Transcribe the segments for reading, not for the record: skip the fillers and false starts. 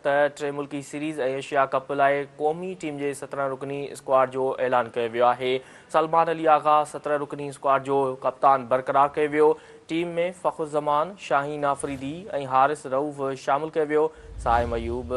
टे मुल्की series Asia कप लाइ क़ौमी टीम जे 17 रुकनी स्क्वाड जो ऐलान कयो वियो आहे। सलमान अली आगा 17 रुकनी स्क्वाड जो कप्तान बरक़रार कयो वियो। टीम में फ़खुर ज़मान, शाहीन आफरीदी ऐं हारिस रऊफ़ शामिल कयो वियो। साइम अयूब,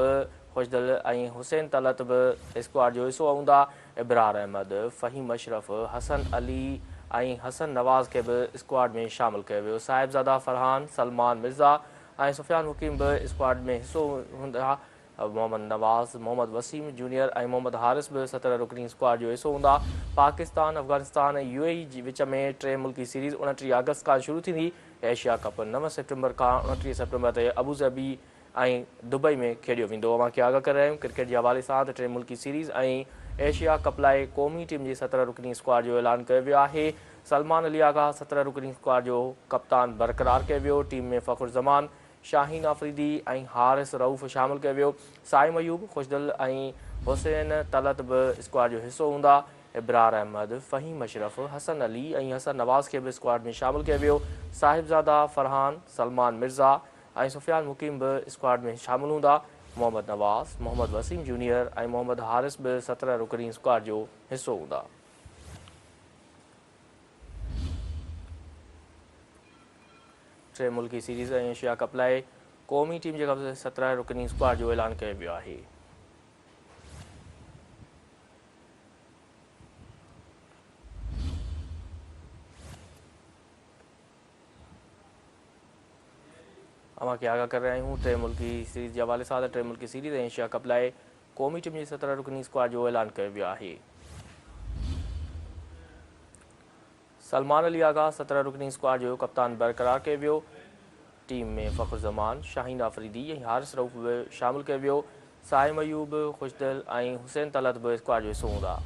खुशदिल ऐं हुसैन तलत बि स्क्वाड जो हिसो हूंदा। इब्रार अहमद, फ़हीम अशरफ, हसन अली ऐं हसन नवाज़ खे बि स्क्वाड में शामिल कयो वियो। साहिबज़ादा फरहान, सलमान मिर्ज़ा ऐं सुफ़ियान मुक़ीम बि स्क्वाड में हिसो हूंदा। मोहम्मद नवाज़, मोहम्मद वसीम जूनियर ऐं मोहम्मद हारिस बि 17 रुकनी स्क्वाड जो हिसो हूंदा। पाकिस्तान, अफ़गानिस्तान ऐं यूएई जे विच में टे मुल्की सीरीज़ 29 अगस्त खां शुरू थींदी। एशिया कप 9 सेप्टेम्बर खां 29 सेप्टेम्बर ते अबूज़बी ऐं दुबई में खेॾियो वेंदो। मां खे आगाह करे रहिया आहियूं क्रिकेट जे हवाले सां त टे मुल्की सीरीज़ ऐं एशिया कप लाइ क़ौमी टीम जी 17 रुकनी स्क्वाड जो ऐलान कयो वियो आहे। सलमान अली आगा 17 रुकनी स्क्वाड जो कप्तान बरक़रार कयो वियो। टीम में फ़खुर ज़मान, शाहीन आफरीदी ऐं हारिस रऊफ़ शामिल कयो वियो। साइम अयूब, खुशदिल ऐं हुसैन तलत बि स्क्वाड जो हिसो हूंदा। इब्रार अहमद, फ़हीम अशरफ, हसन अली ऐं हसन नवाज़ खे बि स्क्वाड में शामिल कयो वियो। साहिबज़ादा फरहान, सलमान मिर्ज़ा ऐं सुफ़ियान मुक़ीम बि स्क्वाड में शामिल हूंदा। मोहम्मद नवाज़, मोहम्मद वसीम जूनियर ऐं मोहम्मद हारिस बि 17 रुकनी स्क्वाड जो हिसो हूंदा। टे मुल्की सीरीज़ ऐं एशिया कप लाइ क़ौमी टीम जे कब्ज़े 17 रुकनी स्क्वाड जो ऐलान कयो वियो आहे। अमां खे आगाह करे रहिया आहियूं टे मुल्की सीरीज़ जे हवाले सां टे मुल्की सीरीज़ ऐं एशिया कप लाइ क़ौमी टीम जी 17 रुकनी स्क्वाड जो ऐलान कयो वियो आहे। सलमान अली आगा 17 रुकनी स्क्वाड जो कप्तान बरक़रार कयो वियो। टीम में फ़खुर ज़मान, शाहीन आफरीदी ऐं हारिस रऊफ़ बि शामिल कयो वियो। साइम अयूब, खुशदिल ऐं हुसैन तलत बि स्क्वाड जो हिसो हूंदा।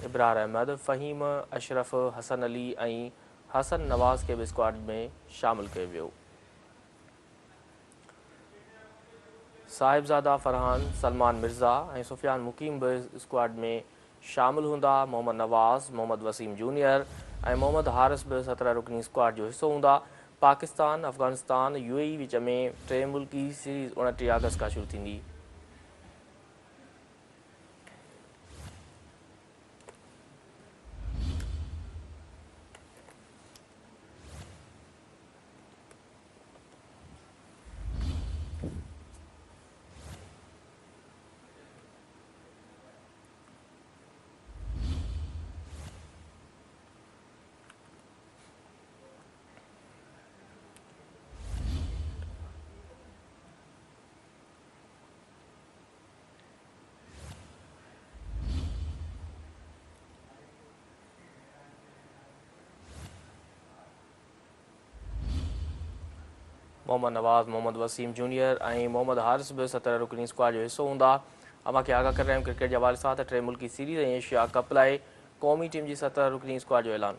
इब्रार अहमद, फ़हीम अशरफ, हसन अली ऐं हसन नवाज़ खे बि स्क्वाड में शामिल कयो वियो। साहिबज़ादा फरहान, सलमान मिर्ज़ा ऐं सुफ़ियान मुक़ीम बि स्क्वाड में शामिल हूंदा। मोहम्मद नवाज़, मोहम्मद वसीम जूनियर ऐं मोहम्मद हारिस बि 17 रुकनी स्क्वाड जो हिसो हूंदा। पाकिस्तान, अफ़गानिस्तान, यूएई विच में टे मुल्की सीरीज़ 29 अगस्त खां शुरू थींदी। मोहम्मद नवाज़, मोहम्मद वसीम जूनियर ऐं मोहम्मद हारिस बि 17 रुकनी स्क्वाड जो हिसो हूंदा। अमां खे आगाह करे रहिया आहियूं क्रिकेट जे हवाले सां त टे मुल्की सीरीज़ ऐं एशिया कप लाइ क़ौमी टीम जी 17 रुकनी स्क्वाड जो ऐलान